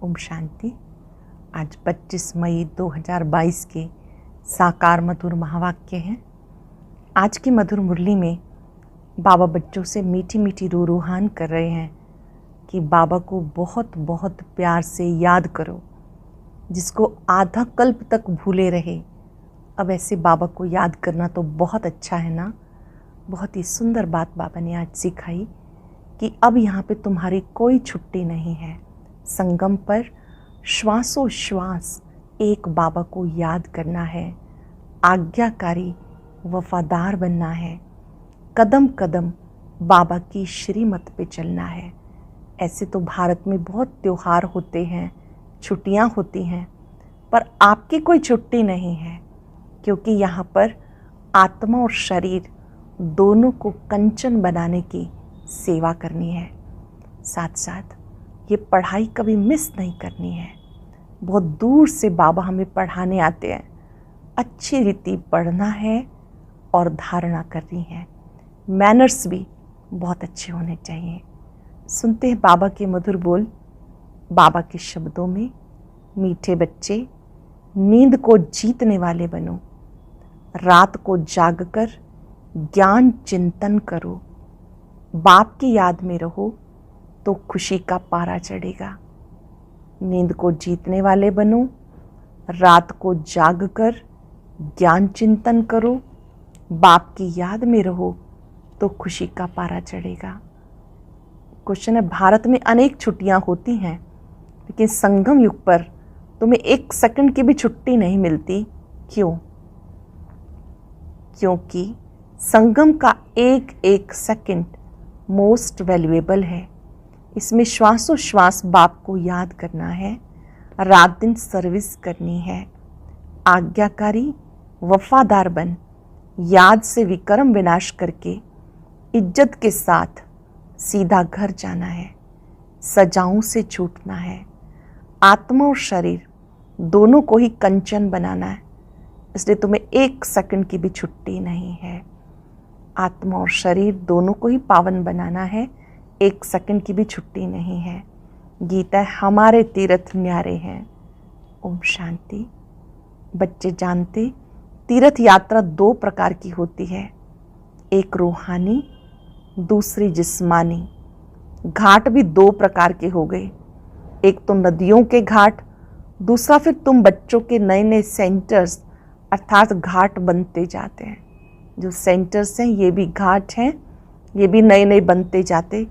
ओम शांति। आज 25 मई 2022 के साकार मधुर महावाक्य हैं। आज की मधुर मुरली में बाबा बच्चों से मीठी मीठी रूहान कर रहे हैं कि बाबा को बहुत बहुत प्यार से याद करो। जिसको आधा कल्प तक भूले रहे, अब ऐसे बाबा को याद करना तो बहुत अच्छा है ना। बहुत ही सुंदर बात बाबा ने आज सिखाई कि अब यहाँ पे तुम्हारी कोई छुट्टी नहीं है। संगम पर श्वासों श्वास एक बाबा को याद करना है, आज्ञाकारी वफादार बनना है, कदम कदम बाबा की श्रीमत पे चलना है। ऐसे तो भारत में बहुत त्योहार होते हैं, छुट्टियां होती हैं, पर आपकी कोई छुट्टी नहीं है, क्योंकि यहाँ पर आत्मा और शरीर दोनों को कंचन बनाने की सेवा करनी है। साथ साथ ये पढ़ाई कभी मिस नहीं करनी है। बहुत दूर से बाबा हमें पढ़ाने आते हैं। अच्छी रीति पढ़ना है और धारणा करनी है। मैनर्स भी बहुत अच्छे होने चाहिए। सुनते हैं बाबा के मधुर बोल, बाबा के शब्दों में। मीठे बच्चे, नींद को जीतने वाले बनो। रात को जागकर ज्ञान चिंतन करो। बाप की याद में रहो तो खुशी का पारा चढ़ेगा। नींद को जीतने वाले बनो, रात को जागकर ज्ञान चिंतन करो, बाप की याद में रहो तो खुशी का पारा चढ़ेगा। क्वेश्चन है, भारत में अनेक छुट्टियां होती हैं, लेकिन संगम युग पर तुम्हें 1 सेकंड की भी छुट्टी नहीं मिलती। क्यों? क्योंकि संगम का एक एक सेकंड मोस्ट वैल्यूएबल है। इसमें श्वासों श्वास बाप को याद करना है, रात दिन सर्विस करनी है। आज्ञाकारी वफादार बन, याद से विक्रम विनाश करके इज्जत के साथ सीधा घर जाना है। सजाओं से छूटना है। आत्मा और शरीर दोनों को ही कंचन बनाना है, इसलिए तुम्हें 1 सेकंड की भी छुट्टी नहीं है। आत्मा और शरीर दोनों को ही पावन बनाना है, 1 सेकंड की भी छुट्टी नहीं है। गीता है, हमारे तीर्थ न्यारे हैं। ओम शांति। बच्चे जानते, तीर्थ यात्रा 2 प्रकार की होती है, एक रूहानी, दूसरी जिस्मानी। घाट भी 2 प्रकार के हो गए, एक तो नदियों के घाट, दूसरा फिर तुम बच्चों के नए नए सेंटर्स अर्थात घाट बनते जाते हैं। जो सेंटर्स हैं ये भी घाट हैं, ये भी नए नए बनते जाते।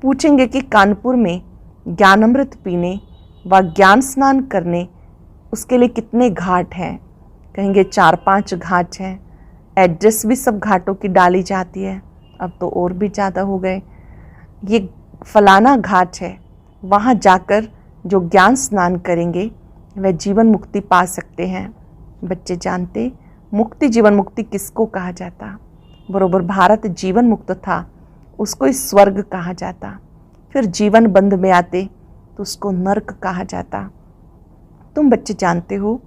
पूछेंगे कि कानपुर में ज्ञानामृत पीने व ज्ञान स्नान करने उसके लिए कितने घाट हैं? कहेंगे 4-5 घाट हैं। एड्रेस भी सब घाटों की डाली जाती है, अब तो और भी ज़्यादा हो गए। ये फलाना घाट है, वहाँ जाकर जो ज्ञान स्नान करेंगे वह जीवन मुक्ति पा सकते हैं। बच्चे जानते, मुक्ति जीवन मुक्ति किसको कहा जाता? बरोबर भारत जीवन मुक्त था, उसको ही स्वर्ग कहा जाता। फिर जीवन बंध में आते तो उसको नर्क कहा जाता। तुम बच्चे जानते हो,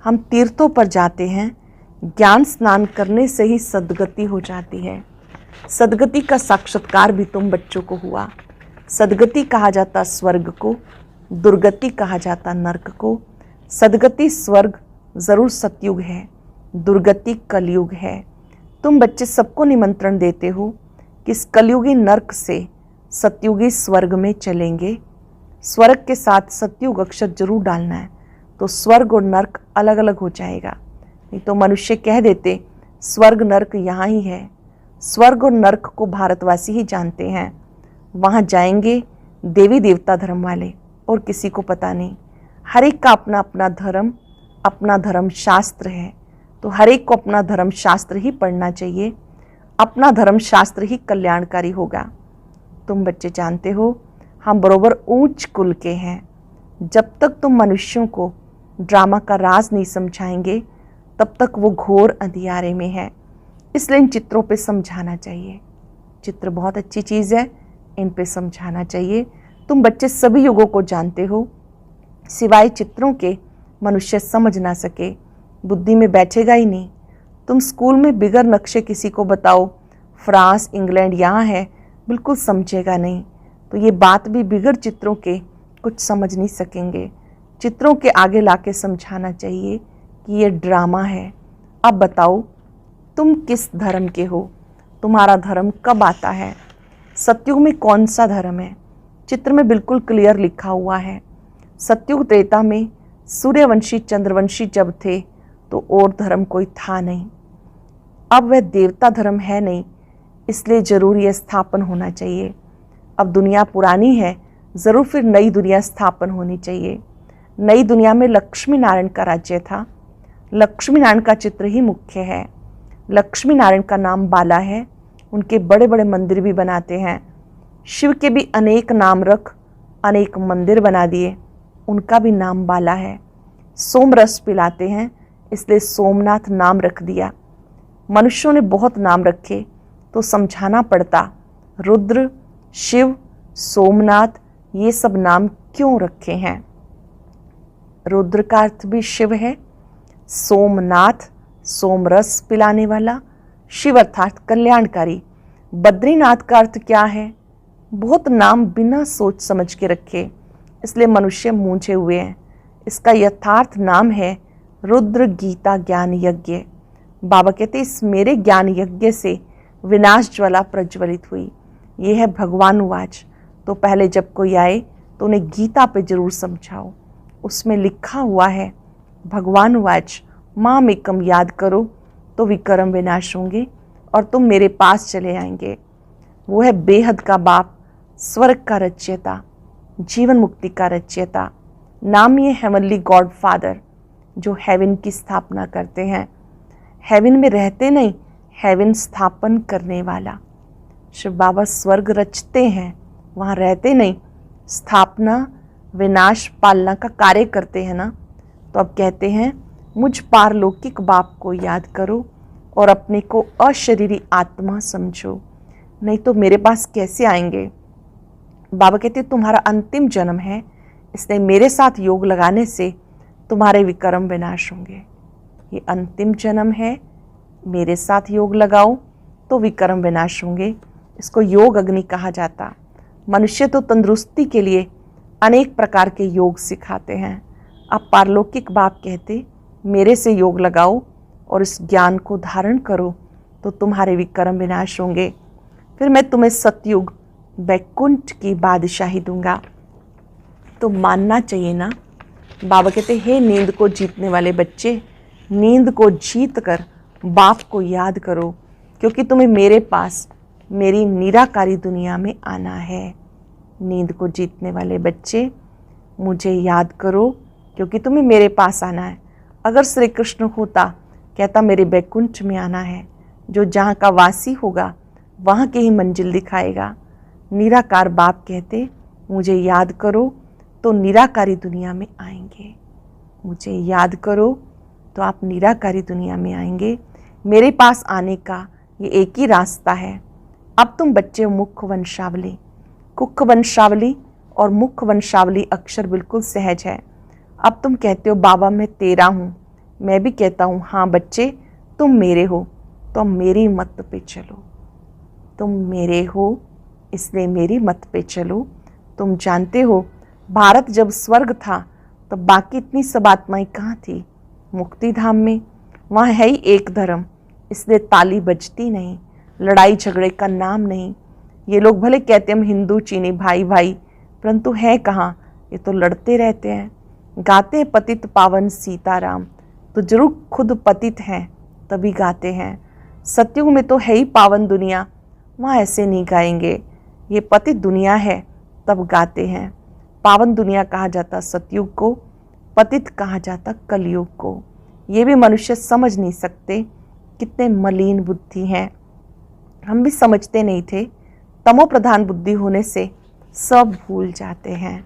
हम तीर्थों पर जाते हैं, ज्ञान स्नान करने से ही सद्गति हो जाती है। सद्गति का साक्षात्कार भी तुम बच्चों को हुआ। सद्गति कहा जाता स्वर्ग को, दुर्गति कहा जाता नर्क को। सद्गति स्वर्ग जरूर सतयुग है, दुर्गति कलयुग है। तुम बच्चे सबको निमंत्रण देते हो कि इस कलयुगी नर्क से सतयुगी स्वर्ग में चलेंगे। स्वर्ग के साथ सतयुग अक्षर जरूर डालना है, तो स्वर्ग और नर्क अलग अलग हो जाएगा। नहीं तो मनुष्य कह देते स्वर्ग नर्क यहाँ ही है। स्वर्ग और नर्क को भारतवासी ही जानते हैं। वहाँ जाएंगे देवी देवता धर्म वाले, और किसी को पता नहीं। हर एक का अपना अपना धर्म, अपना धर्म शास्त्र है, तो हर एक को अपना धर्म शास्त्र ही पढ़ना चाहिए। अपना धर्म शास्त्र ही कल्याणकारी होगा। तुम बच्चे जानते हो, हम बरोबर ऊंच कुल के हैं। जब तक तुम मनुष्यों को ड्रामा का राज नहीं समझाएंगे, तब तक वो घोर अंधियारे में है। इसलिए इन चित्रों पे समझाना चाहिए। चित्र बहुत अच्छी चीज़ है, इन पे समझाना चाहिए। तुम बच्चे सभी युगों को जानते हो, सिवाय चित्रों के मनुष्य समझ ना सके, बुद्धि में बैठेगा ही नहीं। तुम स्कूल में बिगर नक्शे किसी को बताओ फ्रांस इंग्लैंड यहाँ है, बिल्कुल समझेगा नहीं। तो ये बात भी बिगर चित्रों के कुछ समझ नहीं सकेंगे। चित्रों के आगे लाके समझाना चाहिए कि ये ड्रामा है। अब बताओ तुम किस धर्म के हो, तुम्हारा धर्म कब आता है, सतयुग में कौन सा धर्म है। चित्र में बिल्कुल क्लियर लिखा हुआ है। सतयुग त्रेता में सूर्यवंशी चंद्रवंशी जब थे तो और धर्म कोई था नहीं। अब वह देवता धर्म है नहीं, इसलिए जरूर यह स्थापन होना चाहिए। अब दुनिया पुरानी है, ज़रूर फिर नई दुनिया स्थापन होनी चाहिए। नई दुनिया में लक्ष्मी नारायण का राज्य था। लक्ष्मी नारायण का चित्र ही मुख्य है। लक्ष्मी नारायण का नाम बाला है। उनके बड़े बड़े मंदिर भी बनाते हैं। शिव के भी अनेक नाम रख अनेक मंदिर बना दिए, उनका भी नाम बाला है। सोम रस पिलाते हैं, इसलिए सोमनाथ नाम रख दिया। मनुष्यों ने बहुत नाम रखे तो समझाना पड़ता, रुद्र, शिव, सोमनाथ ये सब नाम क्यों रखे हैं। रुद्र का अर्थ भी शिव है, सोमनाथ सोमरस पिलाने वाला, शिव अर्थात कल्याणकारी। बद्रीनाथ का अर्थ क्या है, बहुत नाम बिना सोच समझ के रखे, इसलिए मनुष्य मूंझे हुए हैं। इसका यथार्थ नाम है रुद्र गीता ज्ञान यज्ञ। बाबा कहते इस मेरे ज्ञान यज्ञ से विनाश ज्वाला प्रज्वलित हुई। ये है भगवान वाच। तो पहले जब कोई आए तो उन्हें गीता पे जरूर समझाओ। उसमें लिखा हुआ है भगवान वाच माम एकम याद करो तो विक्रम विनाश होंगे और तुम मेरे पास चले आएंगे। वो है बेहद का बाप, स्वर्ग का रचयिता, जीवन मुक्ति का रचयिता। नाम ये हेवनली गॉड फादर जो हेवन की स्थापना करते हैं। हेवन में रहते नहीं, हेवन स्थापन करने वाला। शिव बाबा स्वर्ग रचते हैं, वहाँ रहते नहीं, स्थापना विनाश पालना का कार्य करते हैं ना। तो अब कहते हैं मुझ पारलौकिक बाप को याद करो और अपने को अशरीरी आत्मा समझो, नहीं तो मेरे पास कैसे आएंगे। बाबा कहते तुम्हारा अंतिम जन्म है, इसलिए मेरे साथ योग लगाने से तुम्हारे विक्रम विनाश होंगे। ये अंतिम जन्म है, मेरे साथ योग लगाओ तो विक्रम विनाश होंगे। इसको योग अग्नि कहा जाता। मनुष्य तो तंदुरुस्ती के लिए अनेक प्रकार के योग सिखाते हैं। अब पारलौकिक बाप कहते मेरे से योग लगाओ और इस ज्ञान को धारण करो तो तुम्हारे विक्रम विनाश होंगे। फिर मैं तुम्हें सतयुग वैकुंठ की बादशाही दूंगा। तो मानना चाहिए ना। बाबा कहते हे नींद को जीतने वाले बच्चे, नींद को जीत कर बाप को याद करो, क्योंकि तुम्हें मेरे पास मेरी निराकारी दुनिया में आना है। नींद को जीतने वाले बच्चे मुझे याद करो, क्योंकि तुम्हें मेरे पास आना है। अगर श्री कृष्ण होता कहता मेरे वैकुंठ में आना है, जो जहाँ का वासी होगा वहाँ की ही मंजिल दिखाएगा। निराकार बाप कहते मुझे याद करो तो निराकारी दुनिया में आएंगे। मुझे याद करो तो आप निराकारी दुनिया में आएंगे। मेरे पास आने का ये एक ही रास्ता है। अब तुम बच्चे मुख वंशावली, कुख वंशावली और मुख वंशावली अक्षर बिल्कुल सहज है। अब तुम कहते हो बाबा मैं तेरा हूँ, मैं भी कहता हूँ हाँ बच्चे तुम मेरे हो, तो अब मेरी मत पे चलो। तुम मेरे हो इसलिए मेरी मत पे चलो। तुम जानते हो भारत जब स्वर्ग था तब बाकी इतनी सब आत्माएं कहाँ थी, मुक्ति धाम में। वहाँ है ही एक धर्म, इसलिए ताली बजती नहीं, लड़ाई झगड़े का नाम नहीं। ये लोग भले कहते हम हिंदू चीनी भाई भाई, परंतु है कहाँ, ये तो लड़ते रहते हैं। गाते हैं पतित पावन सीताराम, तो जरूर खुद पतित हैं तभी गाते हैं। सतयुग में तो है ही पावन दुनिया, वहाँ ऐसे नहीं गाएंगे। ये पतित दुनिया है तब गाते हैं। पावन दुनिया कहा जाता सतयुग को, पतित कहा जाता कलयुग को। ये भी मनुष्य समझ नहीं सकते, कितने मलिन बुद्धि हैं। हम भी समझते नहीं थे, तमो प्रधान बुद्धि होने से सब भूल जाते हैं।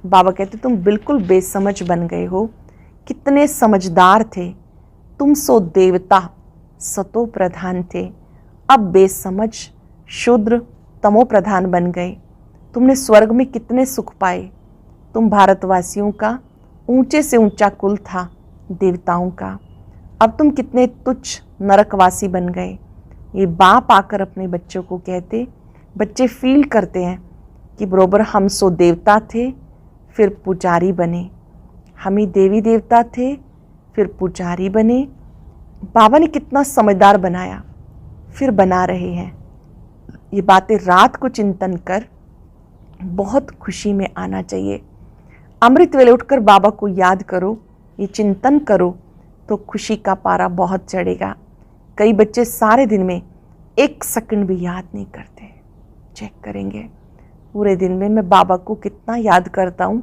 बाबा कहते तुम बिल्कुल बेसमझ बन गए हो। कितने समझदार थे तुम, सो देवता सतो प्रधान थे। अब बेसमझ शूद्र तमो प्रधान बन गए। तुमने स्वर्ग में कितने सुख पाए। तुम भारतवासियों का ऊंचे से ऊंचा कुल था, देवताओं का। अब तुम कितने तुच्छ नरकवासी बन गए। ये बाप आकर अपने बच्चों को कहते, बच्चे फील करते हैं कि बरोबर हम सो देवता थे, फिर पुजारी बने। हम ही देवी देवता थे, फिर पुजारी बने। बाबा ने कितना समझदार बनाया, फिर बना रहे हैं। ये बातें रात को चिंतन कर बहुत खुशी में आना चाहिए। अमृत वेले उठकर बाबा को याद करो, ये चिंतन करो तो खुशी का पारा बहुत चढ़ेगा। कई बच्चे सारे दिन में 1 सेकंड भी याद नहीं करते। चेक करेंगे पूरे दिन में मैं बाबा को कितना याद करता हूँ।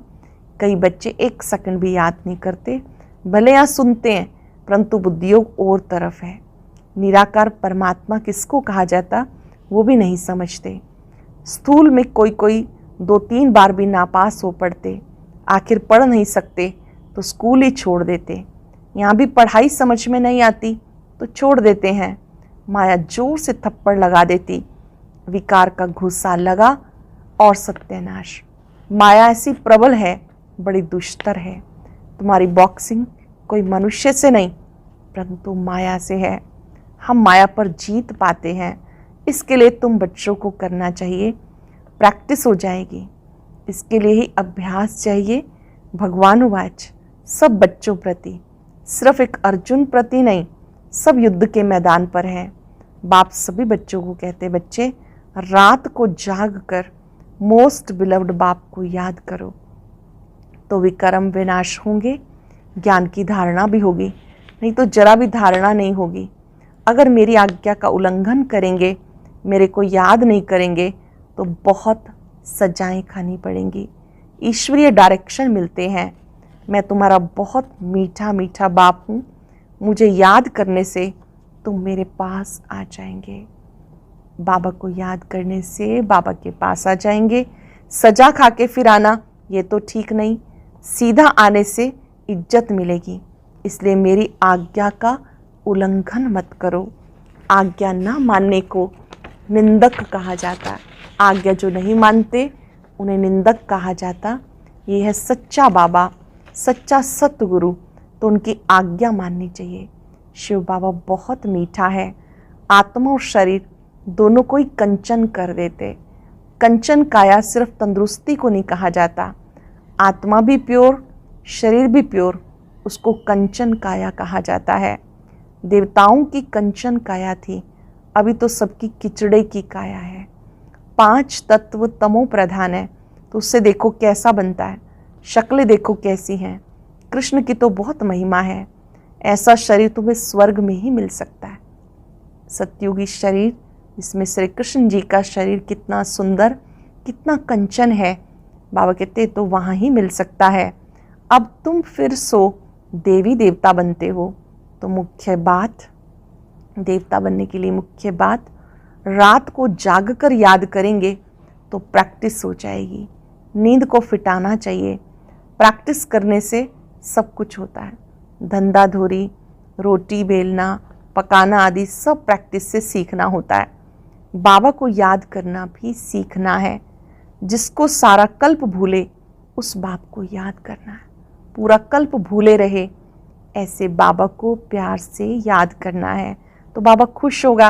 कई बच्चे 1 सेकंड भी याद नहीं करते, भले यहाँ सुनते हैं परंतु बुद्धियोग और तरफ है। निराकार परमात्मा किसको कहा जाता वो भी नहीं समझते। स्थूल में कोई 2-3 बार भी नापास हो पढ़ते, आखिर पढ़ नहीं सकते तो स्कूल ही छोड़ देते। यहाँ भी पढ़ाई समझ में नहीं आती तो छोड़ देते हैं। माया जोर से थप्पड़ लगा देती, विकार का घुसा लगा और सत्यानाश। माया ऐसी प्रबल है, बड़ी दुष्टर है। तुम्हारी बॉक्सिंग कोई मनुष्य से नहीं परंतु माया से है। हम माया पर जीत पाते हैं, इसके लिए तुम बच्चों को करना चाहिए। प्रैक्टिस हो जाएगी, इसके लिए ही अभ्यास चाहिए। भगवानुवाच सब बच्चों प्रति, सिर्फ एक अर्जुन प्रति नहीं, सब युद्ध के मैदान पर हैं। बाप सभी बच्चों को कहते, बच्चे रात को जाग कर मोस्ट बिलव्ड बाप को याद करो तो विकर्म विनाश होंगे, ज्ञान की धारणा भी होगी। नहीं तो जरा भी धारणा नहीं होगी। अगर मेरी आज्ञा का उल्लंघन करेंगे, मेरे को याद नहीं करेंगे तो बहुत सजाएं खानी पड़ेंगी। ईश्वरीय डायरेक्शन मिलते हैं। मैं तुम्हारा बहुत मीठा मीठा बाप हूँ, मुझे याद करने से तुम मेरे पास आ जाएंगे। बाबा को याद करने से बाबा के पास आ जाएंगे। सजा खा के फिर आना ये तो ठीक नहीं, सीधा आने से इज्जत मिलेगी। इसलिए मेरी आज्ञा का उल्लंघन मत करो। आज्ञा ना मानने को निंदक कहा जाता। आज्ञा जो नहीं मानते उन्हें निंदक कहा जाता। ये है सच्चा बाबा, सच्चा सतगुरु, तो उनकी आज्ञा माननी चाहिए। शिव बाबा बहुत मीठा है। आत्मा और शरीर दोनों को ही कंचन कर देते। कंचन काया सिर्फ तंदुरुस्ती को नहीं कहा जाता। आत्मा भी प्योर, शरीर भी प्योर, उसको कंचन काया कहा जाता है। देवताओं की कंचन काया थी, अभी तो सबकी किचड़े की काया है। 5 तत्व तमो प्रधान है तो उससे देखो कैसा बनता है। शक्लें देखो कैसी हैं। कृष्ण की तो बहुत महिमा है। ऐसा शरीर तुम्हें स्वर्ग में ही मिल सकता है। सतयुगी शरीर जिसमें श्री कृष्ण जी का शरीर कितना सुंदर, कितना कंचन है, बाबा कहते तो वहाँ ही मिल सकता है। अब तुम फिर सो देवी देवता बनते हो तो मुख्य बात, देवता बनने के लिए मुख्य बात, रात को जाग कर याद करेंगे तो प्रैक्टिस हो जाएगी। नींद को फिटाना चाहिए। प्रैक्टिस करने से सब कुछ होता है। धंधा धोरी, रोटी बेलना, पकाना आदि सब प्रैक्टिस से सीखना होता है। बाबा को याद करना भी सीखना है। जिसको सारा कल्प भूले उस बाप को याद करना है। पूरा कल्प भूले रहे ऐसे बाबा को प्यार से याद करना है तो बाबा खुश होगा।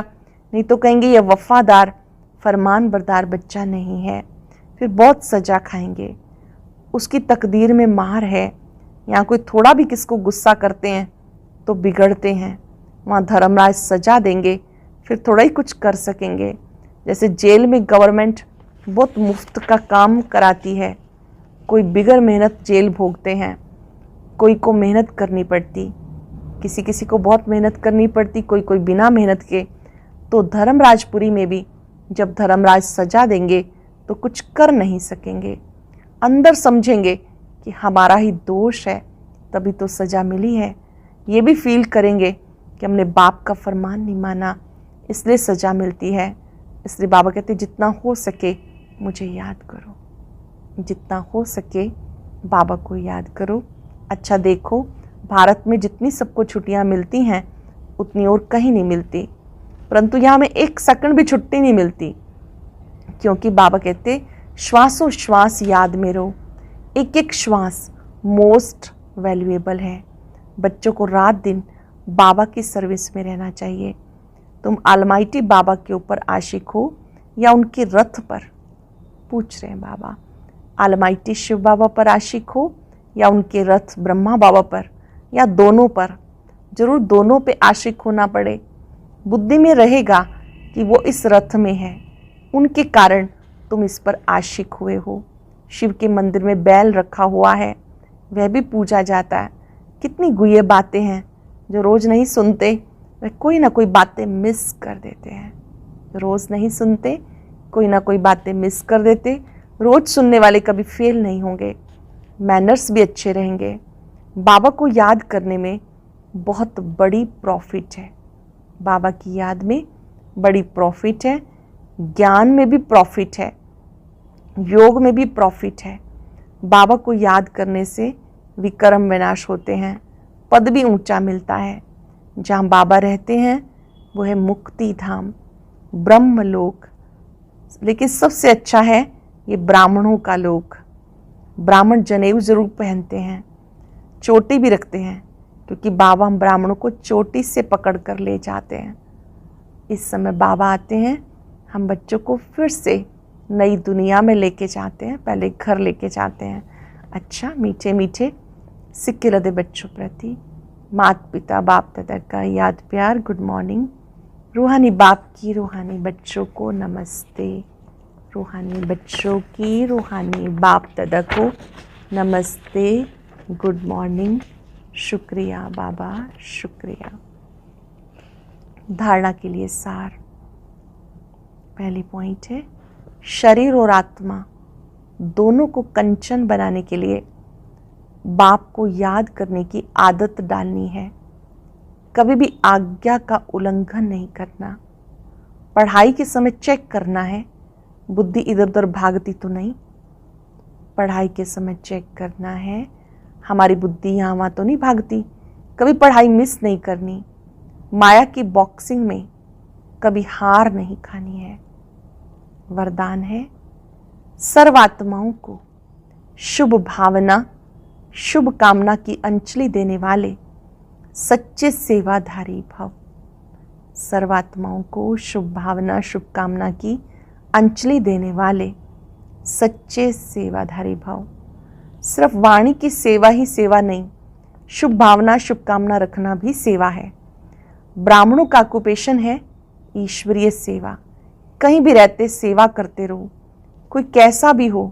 नहीं तो कहेंगे ये वफादार फरमान बरदार बच्चा नहीं है, फिर बहुत सजा खाएंगे। उसकी तकदीर में मार है। यहाँ कोई थोड़ा भी किसको गुस्सा करते हैं तो बिगड़ते हैं। वहाँ धर्मराज सजा देंगे, फिर थोड़ा ही कुछ कर सकेंगे। जैसे जेल में गवर्नमेंट बहुत मुफ्त का काम कराती है। कोई बिगर मेहनत जेल भोगते हैं, कोई को मेहनत करनी पड़ती, किसी किसी को बहुत मेहनत करनी पड़ती, कोई बिना मेहनत के। तो धर्मराजपुरी में भी जब धर्मराज सजा देंगे तो कुछ कर नहीं सकेंगे। अंदर समझेंगे कि हमारा ही दोष है तभी तो सज़ा मिली है। ये भी फील करेंगे कि हमने बाप का फरमान नहीं माना इसलिए सज़ा मिलती है। इसलिए बाबा कहते जितना हो सके मुझे याद करो, जितना हो सके बाबा को याद करो। अच्छा देखो, भारत में जितनी सबको छुट्टियां मिलती हैं उतनी और कहीं नहीं मिलती, परंतु यहाँ में 1 सेकंड भी छुट्टी नहीं मिलती, क्योंकि बाबा कहते श्वासों श्वास याद में रहो। एक एक श्वास मोस्ट वैल्यूएबल है। बच्चों को रात दिन बाबा की सर्विस में रहना चाहिए। तुम अलमाइटी बाबा के ऊपर आशिक हो या उनके रथ पर? पूछ रहे हैं बाबा। ऑलमाइटी शिव बाबा पर आशिक हो या उनके रथ ब्रह्मा बाबा पर या दोनों पर, जरूर दोनों पे आशिक होना पड़े। बुद्धि में रहेगा कि वो इस रथ में है, उनके कारण तुम इस पर आशिक हुए हो। शिव के मंदिर में बैल रखा हुआ है, वह भी पूजा जाता है। कितनी गुह्य बातें हैं जो रोज़ नहीं सुनते, वह कोई ना कोई बातें मिस कर देते हैं। रोज़ नहीं सुनते, कोई ना कोई बातें मिस कर देते। रोज़ सुनने वाले कभी फेल नहीं होंगे, मैनर्स भी अच्छे रहेंगे। बाबा को याद करने में बहुत बड़ी प्रॉफिट है, बाबा की याद में बड़ी प्रॉफिट है। ज्ञान में भी प्रॉफिट है, योग में भी प्रॉफिट है। बाबा को याद करने से विक्रम विनाश होते हैं, पद भी ऊंचा मिलता है। जहाँ बाबा रहते हैं वो है मुक्ति धाम, ब्रह्मलोक। लेकिन सबसे अच्छा है ये ब्राह्मणों का लोक। ब्राह्मण जनेऊ जरूर पहनते हैं, चोटी भी रखते हैं, क्योंकि बाबा हम ब्राह्मणों को चोटी से पकड़ कर ले जाते हैं। इस समय बाबा आते हैं, हम बच्चों को फिर से नई दुनिया में लेके जाते हैं, पहले घर लेके जाते हैं। अच्छा, मीठे मीठे सिक्के लदे बच्चों प्रति माता पिता बाप दादा का याद प्यार, गुड मॉर्निंग। रूहानी बाप की रूहानी बच्चों को नमस्ते, रूहानी बच्चों की रूहानी बाप दादा को नमस्ते, गुड मॉर्निंग, शुक्रिया बाबा, शुक्रिया। धारणा के लिए सार, पहली पॉइंट है शरीर और आत्मा दोनों को कंचन बनाने के लिए बाप को याद करने की आदत डालनी है। कभी भी आज्ञा का उल्लंघन नहीं करना। पढ़ाई के समय चेक करना है बुद्धि इधर उधर भागती तो नहीं। पढ़ाई के समय चेक करना है हमारी बुद्धि यहाँ वहाँ तो नहीं भागती। कभी पढ़ाई मिस नहीं करनी। माया की बॉक्सिंग में कभी हार नहीं खानी है। वरदान है सर्वात्माओं को शुभ भावना शुभ कामना की अंजलि देने वाले सच्चे सेवाधारी भव। सर्वात्माओं को शुभ भावना शुभ कामना की अंजलि देने वाले सच्चे सेवाधारी भव। सिर्फ वाणी की सेवा ही सेवा नहीं, शुभ भावना शुभ कामना रखना भी सेवा है। ब्राह्मणों का ऑक्यूपेशन है ईश्वरीय सेवा। कहीं भी रहते सेवा करते रहो, कोई कैसा भी हो,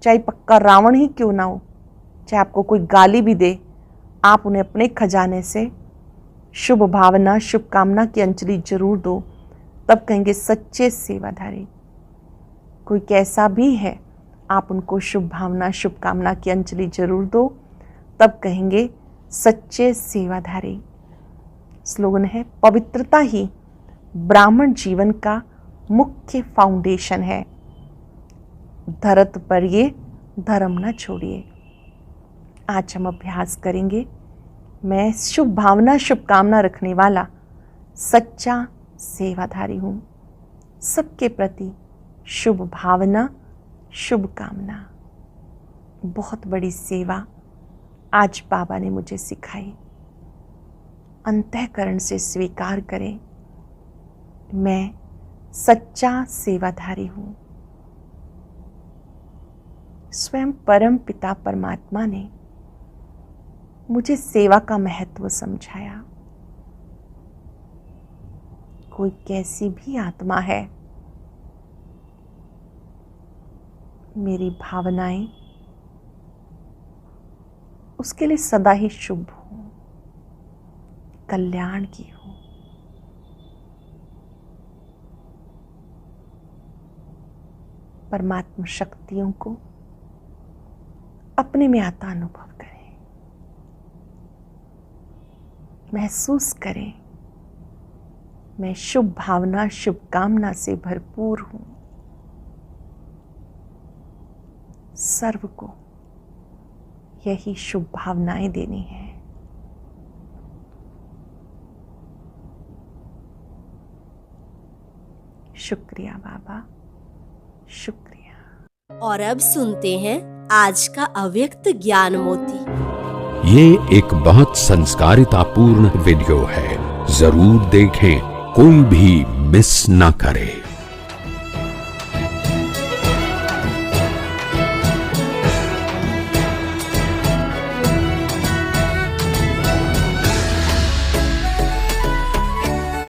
चाहे पक्का रावण ही क्यों ना हो, चाहे आपको कोई गाली भी दे, आप उन्हें अपने खजाने से शुभ भावना शुभ कामना की अंजलि जरूर दो, तब कहेंगे सच्चे सेवाधारी। कोई कैसा भी है, आप उनको शुभ भावना शुभ कामना की अंजलि जरूर दो, तब कहेंगे सच्चे सेवाधारी। स्लोगन है पवित्रता ही ब्राह्मण जीवन का मुख्य फाउंडेशन है। धरत पर ये धर्म न छोड़िए। आज हम अभ्यास करेंगे मैं शुभ भावना शुभ कामना रखने वाला सच्चा सेवाधारी हूँ। सबके प्रति शुभ भावना शुभ कामना। बहुत बड़ी सेवा आज बाबा ने मुझे सिखाई। अंतःकरण से स्वीकार करें, मैं सच्चा सेवाधारी हूँ। स्वयं परम पिता परमात्मा ने मुझे सेवा का महत्व समझाया। कोई कैसी भी आत्मा है, मेरी भावनाएं उसके लिए सदा ही शुभ हो, कल्याण की हो। परमात्मा शक्तियों को अपने में आता अनुभव करें, महसूस करें मैं शुभ भावना शुभ कामना से भरपूर हूं। सर्व को यही शुभ भावनाएं देनी है। शुक्रिया बाबा, शुक्रिया। और अब सुनते हैं आज का अव्यक्त ज्ञान मोती। ये एक बहुत संस्कारितापूर्ण वीडियो है, जरूर देखें, कोई भी मिस ना करे।